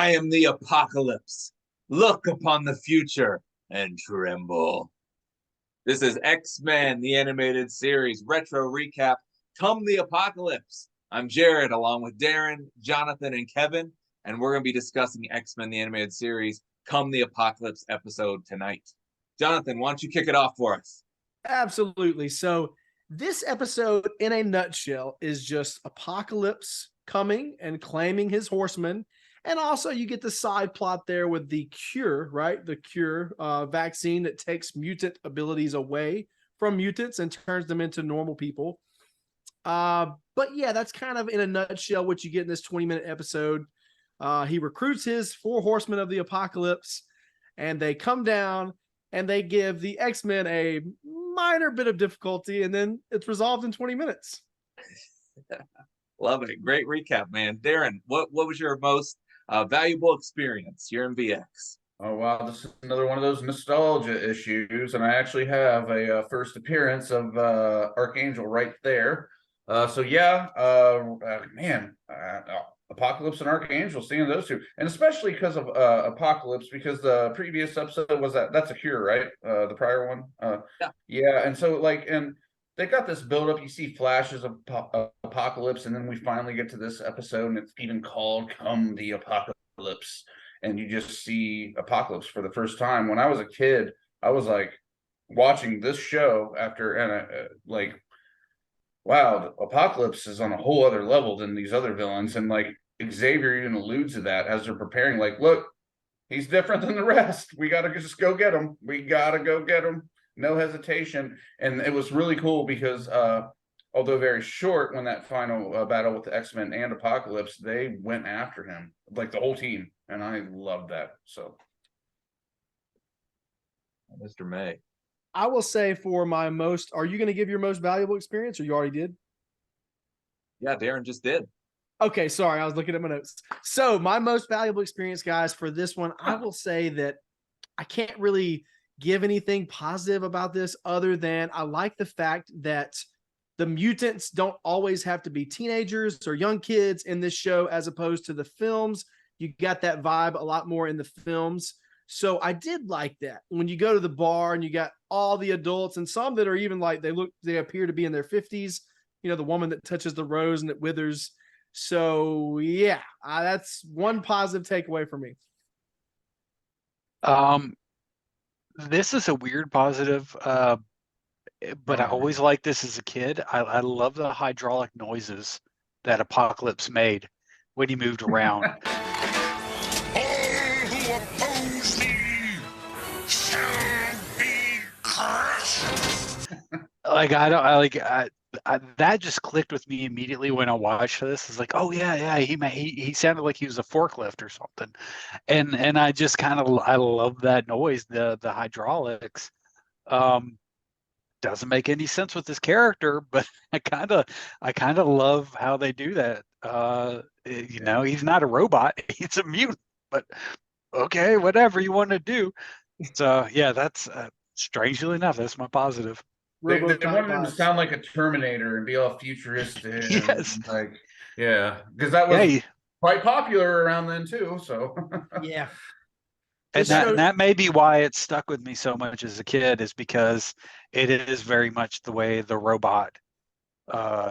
I am the apocalypse. Look upon the future and tremble. This is X-Men, the animated series retro recap. Come the apocalypse. I'm Jared, along with Darren, Jonathan, and Kevin, and we're going to be discussing X-Men, the animated series, Come the Apocalypse episode tonight. Jonathan, why don't you kick it off for us? Absolutely. So this episode, in a nutshell, is just Apocalypse coming and claiming his horsemen. And also you get the side plot there with the cure, right? The cure vaccine that takes mutant abilities away from mutants and turns them into normal people. But yeah, that's kind of in a nutshell what you get in this 20-minute episode. He recruits his 4 horsemen of the apocalypse, and they come down and they give the X-Men a minor bit of difficulty, and then it's resolved in 20 minutes. Love it. Great recap, man. Darren, what was your most valuable experience? You're in VX. Oh, wow. This is another one of those nostalgia issues. And I actually have a first appearance of Archangel right there. Apocalypse and Archangel, seeing those two. And especially because of Apocalypse, because the previous episode was that's a cure, right? The prior one. Yeah. And so, and they got this build up. You see flashes of Apocalypse, and then we finally get to this episode, and it's even called Come the Apocalypse. And you just see Apocalypse for the first time. When I was a kid, I was watching this show wow, Apocalypse is on a whole other level than these other villains. And Xavier even alludes to that as they're preparing, look, he's different than the rest. We got to just go get him. We got to go get him. No hesitation. And it was really cool because although very short, when that final battle with the X-Men and Apocalypse, they went after him, the whole team. And I loved that. So, Mr. May. I will say for my most, are you going to give your most valuable experience, or you already did? Yeah, Darren just did. Okay, sorry, I was looking at my notes. So my most valuable experience, guys, for this one, I will say that I can't really give anything positive about this other than I like the fact that the mutants don't always have to be teenagers or young kids in this show, as opposed to the films. You got that vibe a lot more in the films. So I did like that. When you go to the bar and you got all the adults and some that are even they appear to be in their 50s, the woman that touches the rose and it withers. So yeah, that's one positive takeaway for me. This is a weird positive, but I always liked this as a kid. I love the hydraulic noises that Apocalypse made when he moved around. That just clicked with me immediately when I watched this. It's oh yeah, he sounded like he was a forklift or something, and I just I love that noise, the hydraulics. Doesn't make any sense with this character, but I kind of love how they do that. He's not a robot; he's a mutant. But okay, whatever you want to do. So yeah, that's strangely enough, that's my positive. They wanted him to sound like a Terminator and be all futuristic. Yes. Because that was quite popular around then too. So yeah. And that may be why it stuck with me so much as a kid, is because it is very much the way the robot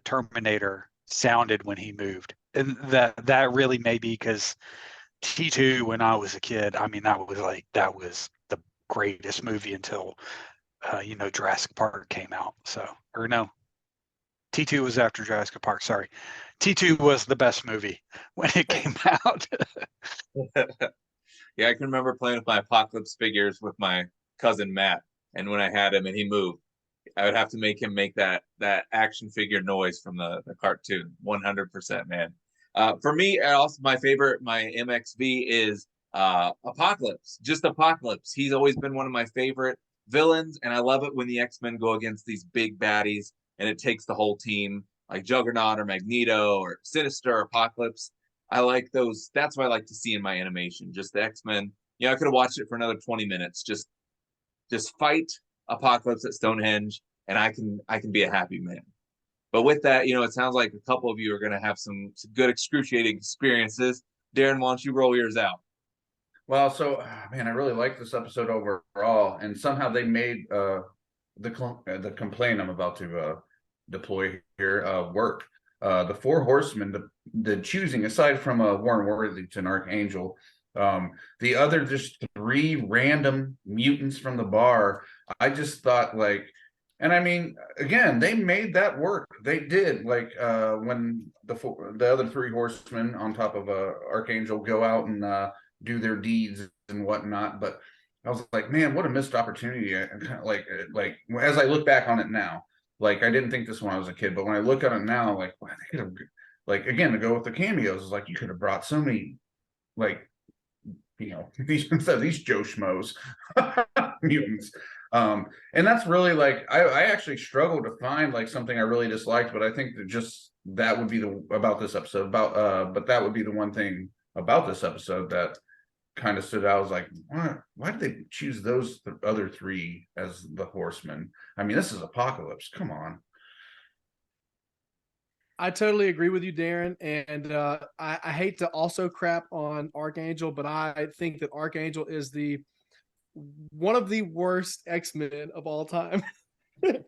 Terminator sounded when he moved. And that really may be because T2, when I was a kid, that was the greatest movie until Jurassic Park came out. So, or no, T2 was after Jurassic Park. Sorry, T2 was the best movie when it came out. Yeah, I can remember playing with my Apocalypse figures with my cousin Matt, and when I had him and he moved, I would have to make him make that action figure noise from the cartoon. 100%, man. For me, also my favorite, my MXV is Apocalypse. Just Apocalypse. He's always been one of my favorite villains, and I love it when the X-Men go against these big baddies and it takes the whole team, like Juggernaut or Magneto or Sinister or Apocalypse. I like those. That's what I like to see in my animation. Just the X-Men. I could have watched it for another 20 minutes. Just fight Apocalypse at Stonehenge, and I can be a happy man. But with that, it sounds like a couple of you are going to have some good excruciating experiences. Darren, why don't you roll yours out? Well, so man, I really like this episode overall, and somehow they made the complaint I'm about to deploy here work. The four horsemen, the choosing aside from Warren Worthington, Archangel, the other just three random mutants from the bar. I just thought like, and I mean, again, they made that work. They did like when the other three horsemen on top of Archangel go out and do their deeds and whatnot. But I was like, man, what a missed opportunity. And kind of like as I look back on it now, like I didn't think this when I was a kid, but when I look at it now, like wow, they could have, like again, to go with the cameos, is like you could have brought so many, like, you know, these instead of these Joe Schmoes mutants. And that's really like I actually struggled to find like something I really disliked, but I think that just that would be the about this episode about but that would be the one thing about this episode that kind of stood out. I was like, why did they choose those other three as the horsemen? I mean, this is Apocalypse. Come on. I totally agree with you, Darren. And I hate to also crap on Archangel, but I think that Archangel is one of the worst X-Men of all time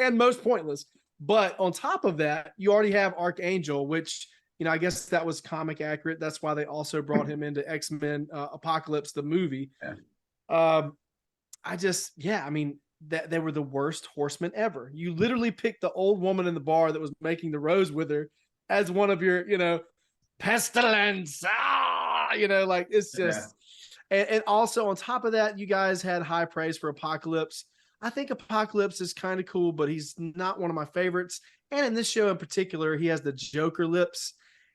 and most pointless. But on top of that, you already have Archangel, which, you know, I guess that was comic accurate. That's why they also brought him into X-Men Apocalypse, the movie. Yeah. I mean, that they were the worst horsemen ever. You literally picked the old woman in the bar that was making the rose with her as one of your, you know, pestilence. You know, like it's just, and also on top of that, you guys had high praise for Apocalypse. I think Apocalypse is kind of cool, but he's not one of my favorites. And in this show in particular, he has the Joker lips,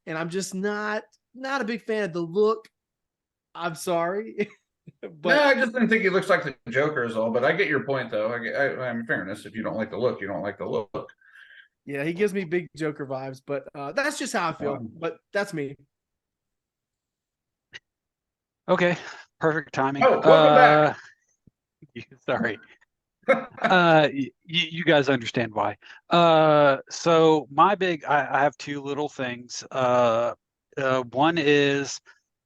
and I'm just not a big fan of the look. I'm sorry. But no, I just didn't think he looks like the Joker is all, but I get your point though. In fairness, if you don't like the look, you don't like the look. Yeah, he gives me big Joker vibes, but that's just how I feel. But that's me. Okay, perfect timing. Oh, welcome back. Sorry. You guys understand why. So my I have two little things. One is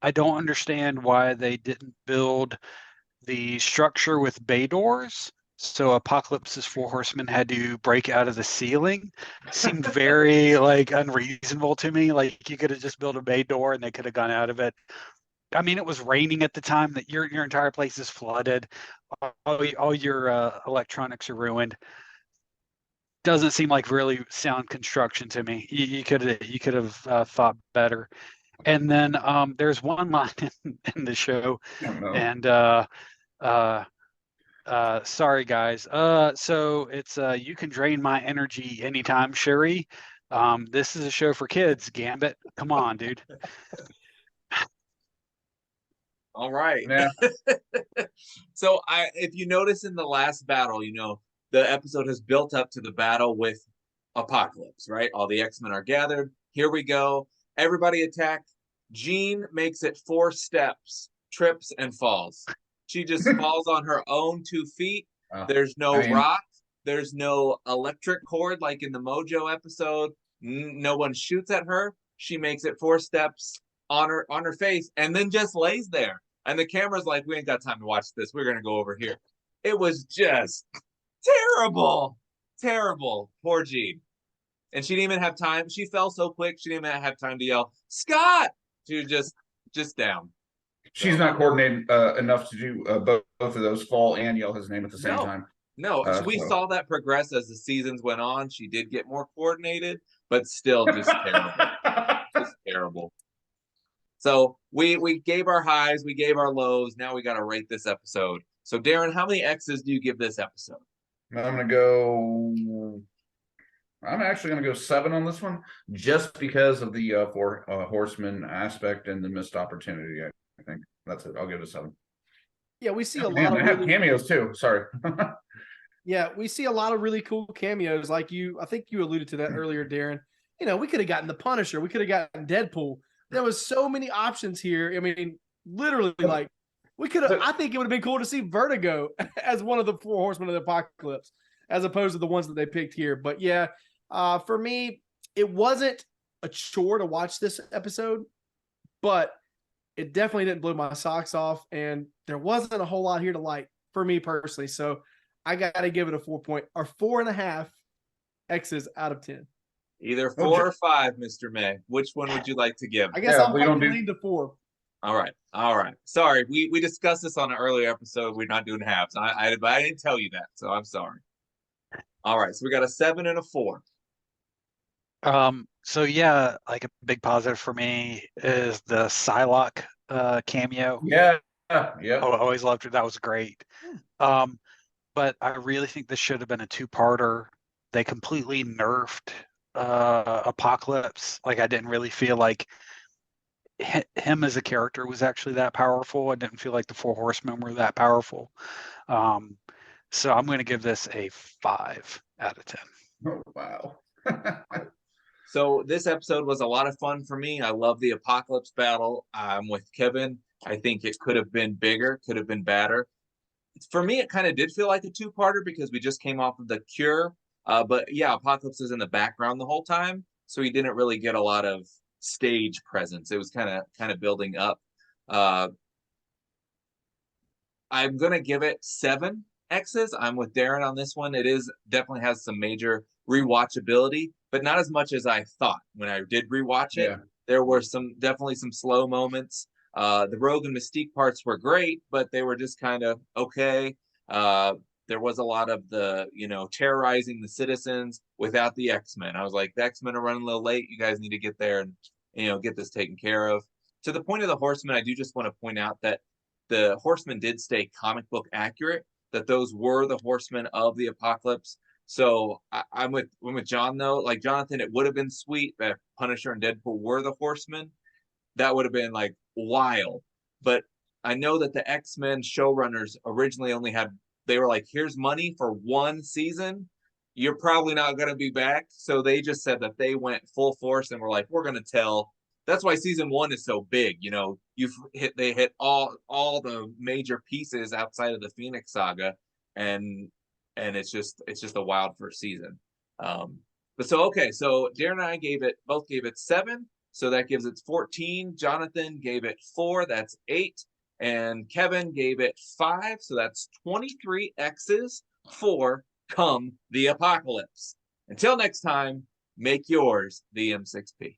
I don't understand why they didn't build the structure with bay doors. So Apocalypse's four horsemen had to break out of the ceiling. Seemed very like unreasonable to me. Like you could have just built a bay door and they could have gone out of it. I mean, it was raining at the time. That your entire place is flooded. All your electronics are ruined. Doesn't seem like really sound construction to me. You could have thought better. And then there's one line in the show, and sorry guys. So it's you can drain my energy anytime, Sherry. This is a show for kids. Gambit, come on, dude. All right. Yeah. So if you notice in the last battle, you know, the episode has built up to the battle with Apocalypse, right? All the X-Men are gathered. Here we go. Everybody attack. Jean makes it 4 steps, trips and falls. She just falls on her own 2 feet. There's no rock. There's no electric cord like in the Mojo episode. No one shoots at her. She makes it 4 steps on her face and then just lays there. And the camera's like, we ain't got time to watch this. We're going to go over here. It was just terrible. Terrible. Poor Jean. And she didn't even have time. She fell so quick, she didn't even have time to yell, Scott! She was just down. She's not coordinated enough to do both of those, fall and yell his name at the same time. No, we saw that progress as the seasons went on. She did get more coordinated, but still just terrible. Just terrible. So we gave our highs, we gave our lows. Now we got to rate this episode. So Darren, how many X's do you give this episode? I'm actually going to go 7 on this one, just because of the 4 horsemen aspect and the missed opportunity. I think that's it. I'll give it a 7. Yeah, we see a lot of have cameos too. Sorry. Yeah, we see a lot of really cool cameos. Like I think you alluded to that earlier, Darren. You know, we could have gotten the Punisher. We could have gotten Deadpool. There was so many options here. I mean, literally, like we could have. I think it would have been cool to see Vertigo as one of the 4 horsemen of the Apocalypse, as opposed to the ones that they picked here. But yeah, for me, it wasn't a chore to watch this episode, but it definitely didn't blow my socks off, and there wasn't a whole lot here to like for me personally. So I got to give it a 4.5 X's out of 10. Either Oh, 4 or 5, Mr. May. Which one would you like to give? I guess Yeah, I'll we don't probably do- lean to 4. All right. All right. Sorry. We discussed this on an earlier episode. We're not doing halves. But I didn't tell you that, so I'm sorry. All right. So we got a 7 and a 4. So yeah, like a big positive for me is the Psylocke cameo. Yeah. I Yeah. always loved it. That was great. But I really think this should have been a 2-parter. They completely nerfed Apocalypse. Like I didn't really feel like him as a character was actually that powerful. I didn't feel like the 4 Horsemen were that powerful. So I'm going to give this a 5 out of 10. Oh, wow. So this episode was a lot of fun for me. I love the Apocalypse battle. I'm with Kevin. I think it could have been bigger, could have been better. For me, it kind of did feel like a 2-parter because we just came off of the Cure. But yeah, Apocalypse is in the background the whole time, so he didn't really get a lot of stage presence. It was kind of building up. I'm gonna give it 7 X's. I'm with Darren on this one. It is definitely has some major rewatchability, but not as much as I thought when I did rewatch it. Yeah. There were definitely some slow moments. The Rogue and Mystique parts were great, but they were just kind of okay. There was a lot of the, terrorizing the citizens without the X-Men. I was like, the X-Men are running a little late. You guys need to get there and, get this taken care of. To the point of the Horsemen, I do just want to point out that the Horsemen did stay comic book accurate, that those were the Horsemen of the Apocalypse. So I'm with John though. Like Jonathan, it would have been sweet that Punisher and Deadpool were the Horsemen. That would have been like wild. But I know that the X-Men showrunners originally they were like, here's money for 1 season. You're probably not going to be back. So they just said that they went full force and were like, we're going to tell. That's why season 1 is so big. They hit all the major pieces outside of the Phoenix saga, and it's just a wild first season. But so Darren and I both gave it 7, so that gives it 14. Jonathan gave it 4, that's 8, and Kevin gave it 5, so that's 23 X's for Come the Apocalypse. Until next time, make yours the M6P.